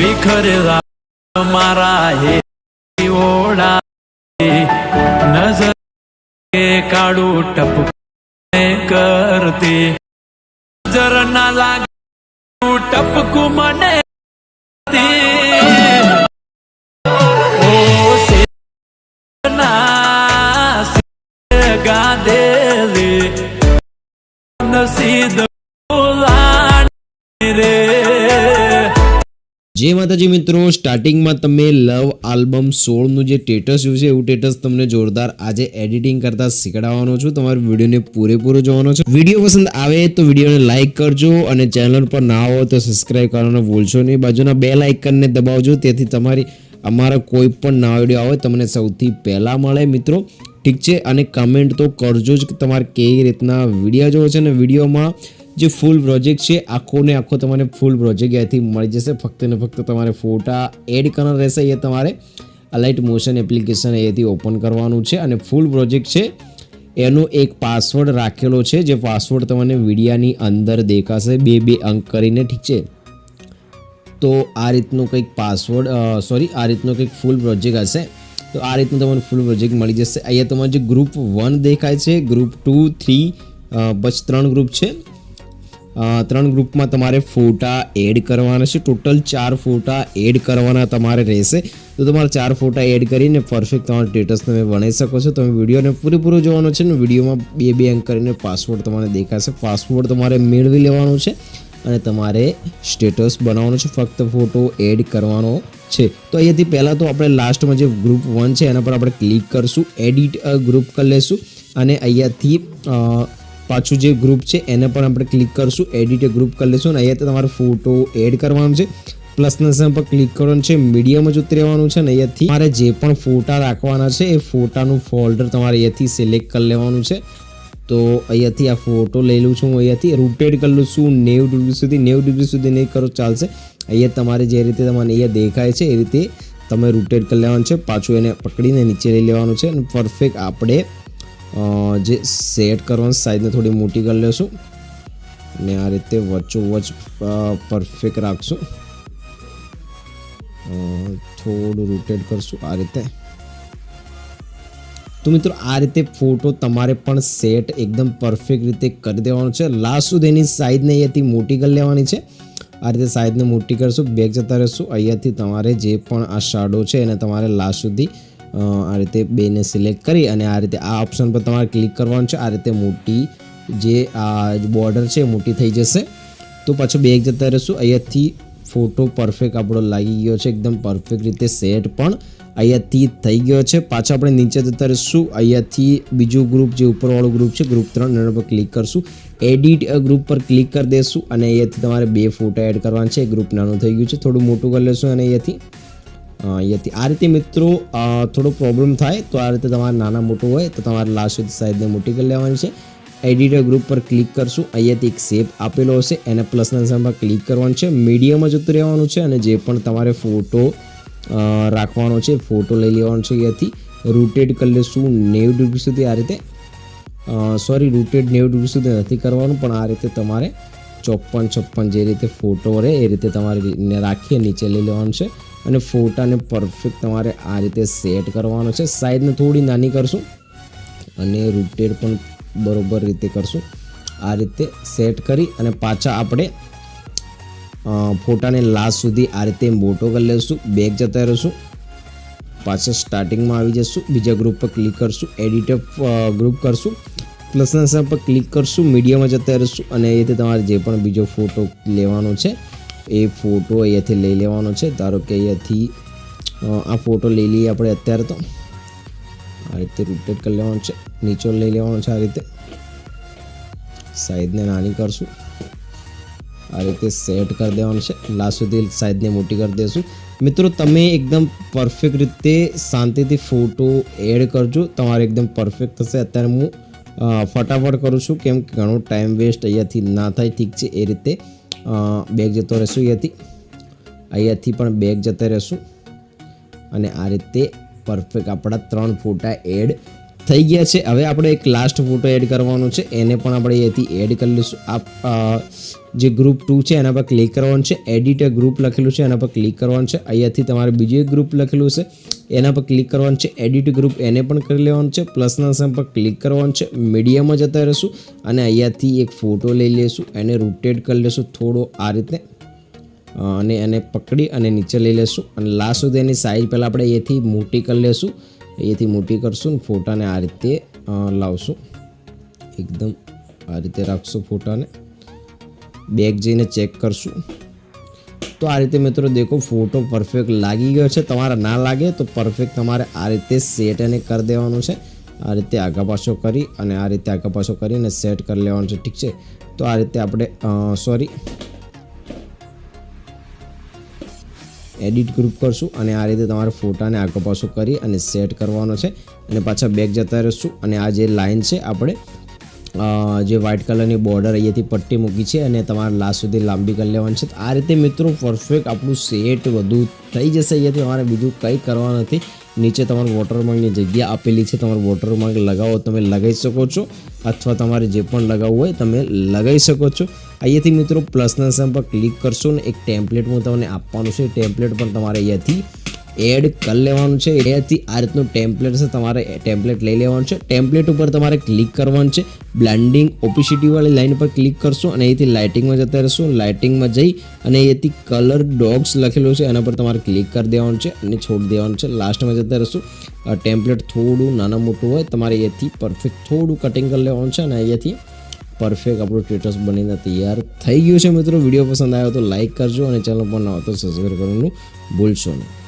વિખરેલા મારા હે ઓડા નજર કે કાળું ટપકે કરતી નજર ના લાગે ટપકું મને ઓ સેના ગાદેલી નસીબ રે। जय माताजी मित्रों, स्टार्टिंग में तमे लव आल्बम 16 નું જે સ્ટેટસ જોયું છે એવું સ્ટેટસ તમને જોરદાર આજે એડિટિંગ કરતા શીખડાવવાનો છું। તમારે વિડિયોને પૂરેપૂરો જોવાનો છે। વિડિયો પસંદ આવે તો વિડિયોને લાઈક કરજો અને ચેનલ પર ના હો તો સબસ્ક્રાઇબ કરવાનું ભૂલશો નહીં। બાજુના બેલ આઇકનને દબાવજો તેથી તમારી અમારા કોઈ પણ નવા વિડિયો આવે તમને સૌથી પહેલા મળે મિત્રો, ઠીક છે। અને કમેન્ટ તો કરજો જ કે તમારે કેવી રીતના વિડિયો જોવો છે ને વિડિયોમાં जो फूल प्रोजेक्ट है आखो ने आखो तमारे फूल प्रोजेक्ट याथी मळी जशे। फक्त ने फक्त तमारे फोटा एड करना रहेशे। ये तमारे अलाइट मोशन एप्लिकेशन एथी ओपन करवानुं छे अने फूल प्रोजेक्ट छे एनो एक पासवर्ड राखेलो छे जे पासवर्ड तमने विडियानी अंदर देखाशे 2-2 अंक करीने, ठीक छे। तो आ रीतनो कंईक पासवर्ड आ रीतनो कंईक फूल प्रोजेक्ट हशे। तो आ रीतनो तमने फूल प्रोजेक्ट मळी जशे। अहींया तमारे जे ग्रुप 1 देखाय छे, ग्रुप 2, 3 बस 3 ग्रुप छे। 3 ग्रुप में तमारे फोटा एड करवाना है। टोटल 4 फोटा एड करवाना तमारे रहेशे। तो तमारे 4 फोटा एड करीने परफेक्ट तमारा स्टेटस तमे बनावी शको छो। तमे विडियोने पूरेपूरो जोवानो छे ने विडियो में 2-2 अंक करीने पासवर्ड तमने देखाशे। पासवर्ड तमारे मेळवी लेवानो छे अने तमारे स्टेटस बनाववानुं छे। फक्त फोटो एड करवानो छे। तो अहींयाथी पहेला तो आपणे लास्ट में जे ग्रुप 1 छे एना पर आपणे क्लिक करशुं, एडिट ग्रुप कर लेशुं अने अहींयाथी पाछू जो ग्रुप है एने पर આપણે क्लिक करशुं, एडिट ग्रुप कर लेशुं। अहींया तमारे फोटो एड करवानो छे। प्लस निशान पर क्लिक करवानुं छे, मीडियम ज उतरी आववानुं छे। अहींयाथी તમારે જે પણ ફોટા રાખવાના છે એ ફોટાનું ફોલ્ડર તમારે અહીંયાથી સિલેક્ટ કરી લેવાનું છે। તો અહીંયાથી આ ફોટો લઈ લઉં છું હું, અહીંયાથી રોટેટ કરી લઉં છું 90 ડિગ્રી સુધી। 90 ડિગ્રી સુધી નહીં કરો ચાલશે। અહીંયા તમારે જે રીતે તમને અહીંયા દેખાય છે એ રીતે તમે રોટેટ કરી લેવાનું છે। પાછું એને પકડીને નીચે લઈ લેવાનું છે અને પરફેક્ટ આપણે જે સેટ કરવાની સાઈઝને થોડી મોટી કરી લેશું અને આ રીતે વચ્ચોવચ પરફેક્ટ રાખશું। થોડું રોટેટ કરશું આ રીતે। તો મિત્રો આ રીતે ફોટો તમારે પણ સેટ એકદમ પરફેક્ટ રીતે કરી દેવાનું છે। લાસ્ટ સુધી એની સાઈઝને અહીંયાથી મોટી કરી લેવાની છે। આ રીતે સાઈઝને મોટી કરશું, બેક જતા રહેશું। અહીંયાથી તમારે જે પણ આ શાડો છે એને તમારે લાસ્ટ સુધી आ रीते बेने सिलेक्ट करी अने आ रीते आ ऑप्शन पर तमारे क्लिक करवानुं छे। आ रीते मोटी जे आ बॉर्डर छे मोटी थई जशे। तो पाछो बेक जता रहेशुं। अहींयाथी फोटो परफेक्ट आपणो लागी गयो छे, एकदम परफेक्ट रीते सेट पण अहींयाथी थई गयो छे। पाछो आपणे नीचे जता रहेशुं। अहींयाथी बीजो ग्रुप जे उपरवाळो ग्रुप छे ग्रुप 3 एना पर क्लिक करशुं, एडिट ग्रुप पर क्लिक कर देशुं अने अहींयाथी तमारे 2 फोटा एड करवाना छे। ग्रुप नानुं थई गयुं छे, थोडुं मोटुं कर लेशुं अने अहींयाथी आ रीते मित्रों थोड़ो प्रॉब्लम थाय तो आ रीते तमारे नाना मोटो होय तो तमारे लास्ट सुधी साइज़ने मोटी कर लेवानी छे। एडिट ग्रुप पर क्लिक करशुं, अहींयाथी एक शेप आपेलो हशे एने प्लसना निशान पर क्लिक करवानुं छे। मीडियम ज उतरी आववानुं छे अने जे पण तमारे फोटो राखवानो छे फोटो लई लेवानो छे। अहींयाथी रोटेट कर लेशुं 90 डिग्री सुधी। आ रीते सॉरी रोटेट 90 डिग्री सुधी नथी करवानुं पण आ रीते तमारे 54-56 जे रीते फोटो रहे ए रीते तमारे राखी नीचे लई लेवानुं छे અને ફોટાને પરફેક્ટ તમારે આ રીતે સેટ કરવાનો છે। સાઈઝને થોડી નાની કરશું અને રોટેટ પણ બરોબર રીતે કરશું। આ રીતે સેટ કરી અને પાછા આપણે ફોટાને લાસ્ટ સુધી આ રીતે મોટો કરી લેશું, બેક જતા રહીશું, પાછા સ્ટાર્ટિંગમાં આવી જશું, બીજા ગ્રુપ પર ક્લિક કરશું, એડિટ ગ્રુપ કરશું, પ્લસના નિશાન પર ક્લિક કરશું, મીડિયામાં જતા રહીશું અને એ રીતે તમારે જે પણ બીજો ફોટો લેવાનો છે એ फोटो अहींयाथी लई लेवानो छे। धारो के अहींयाथी आ फोटो लई लईए आपणे अत्यारे तो आ रीते रोटेट कर लेवानो छे, नीचे लई लेवानो छे। आ रीते साइज़ने नानी करशुं, आ रीते सेट कर देवानुं छे। लास्ट सुधी साइज़ने मोटी कर देशुं। मित्रों तमे एकदम परफेक्ट रीते शांतिथी फोटो एड करजो, तमारे एकदम परफेक्ट थशे। अत्यारे हूँ फटाफट करूँ छुं केम के घणो टाइम वेस्ट अहींयाथी ना थाय, ठीक छे। ए रीते बेग जतो रहेशुं, अहींयाथी पण बेग जता रहेशुं અને આ રીતે પરફેક્ટ આપણા 3 ફોટા એડ થઈ ગયા છે. હવે આપણે એક લાસ્ટ ફોટો એડ કરવાનો છે, એને પણ આપણે અહીંયાથી એડ કરી લઈશું. જે ગ્રુપ 2 છે એના પર ક્લિક કરવાનું છે, એડિટ ગ્રુપ લખેલું છે એના પર ક્લિક કરવાનું છે. અહીંયાથી તમારે બીજું એક ગ્રુપ લખેલું છે એના પર ક્લિક કરવાનું છે, એડિટ ગ્રુપ એને પણ કરી લેવાનું છે. પ્લસના સાઇન પર ક્લિક કરવાનું છે, મીડિયામાં જતા રહીશું અને અહીંયાથી એક ફોટો લઈ લઈશું, એને રોટેટ કરી લઈશું થોડો આ રીતે અને એને પકડી અને નીચે લઈ લઈશું અને લાસ્ટ સુધી એની સાઈઝ પહેલાં આપણે અહીંયાથી મોટી કરી લઈશું. અહીંયાથી મોટી કરશું ને ફોટાને આ રીતે લાવશું, એકદમ આ રીતે રાખશું ફોટાને. બેક જઈને ચેક કરશું તો આ રીતે મિત્રો દેખો ફોટો પરફેક્ટ લાગી ગયો છે. તમારે ના લાગે તો પરફેક્ટ તમારે આ રીતે સેટ એને કરી દેવાનું છે. આ રીતે આગા પાછો કરી અને આ રીતે આગા પાછો કરીને સેટ કરી લેવાનું છે. ઠીક છે, તો આ રીતે આપણે એડિટ ગ્રુપ કરશું અને આ રીતે તમારે ફોટાને આગો પાછો કરી અને સેટ કરવાનો છે અને પાછા બેક જતા રહીશું. અને આ જે લાઇન છે આપણે જે વ્હાઇટ કલરની બોર્ડર અહીંયાથી પટ્ટી મૂકી છે અને તમારે લાસ્ટ સુધી લાંબી કરી લેવાની છે. આ રીતે મિત્રો પરફેક્ટ આપણું સેટ વધુ થઈ જશે. અહીંયાથી તમારે બીજું કંઈ કરવા નથી. નીચે તમારું વોટરમાર્કની જગ્યા આપેલી છે, તમારું વોટરમાર્ક લગાવો તમે લગાવી શકો છો અથવા તમારે જે પણ લગાવવું હોય તમે લગાવી શકો છો. અહીંયાથી મિત્રો પ્લસના સાઇન પર ક્લિક કરશો ને એક ટેમ્પલેટ હું તમને આપવાનું છે, ટેમ્પલેટ પણ તમારે અહીંયાથી એડ કરી લેવાનું છે. અહીંયાથી આ રીતનું ટેમ્પલેટ છે, તમારે ટેમ્પલેટ લઈ લેવાનું છે. ટેમ્પલેટ ઉપર તમારે ક્લિક કરવાનું છે, બ્લેન્ડિંગ ઓપેસિટી વાળી લાઈન પર ક્લિક કરશો અને અહીંથી લાઇટિંગમાં જતા રહેશો. લાઇટિંગમાં જઈ અને અહીંયાથી કલર ડોગ્સ લખેલું છે એના પર તમારે ક્લિક કરી દેવાનું છે અને છોડી દેવાનું છે. લાસ્ટમાં જતા રહેશો. ટેમ્પલેટ થોડું નાના મોટું હોય તમારે અહીંયાથી પરફેક્ટ થોડું કટિંગ કરી લેવાનું છે અને અહીંયાથી પરફેક્ટ આપણું સ્ટેટસ બનીને તૈયાર થઈ ગયું છે. મિત્રો વિડીયો પસંદ આવ્યો તો લાઇક કરજો અને ચેનલ પર ન હોય તો સબસ્ક્રાઈબ કરવાનું ભૂલશો નહીં.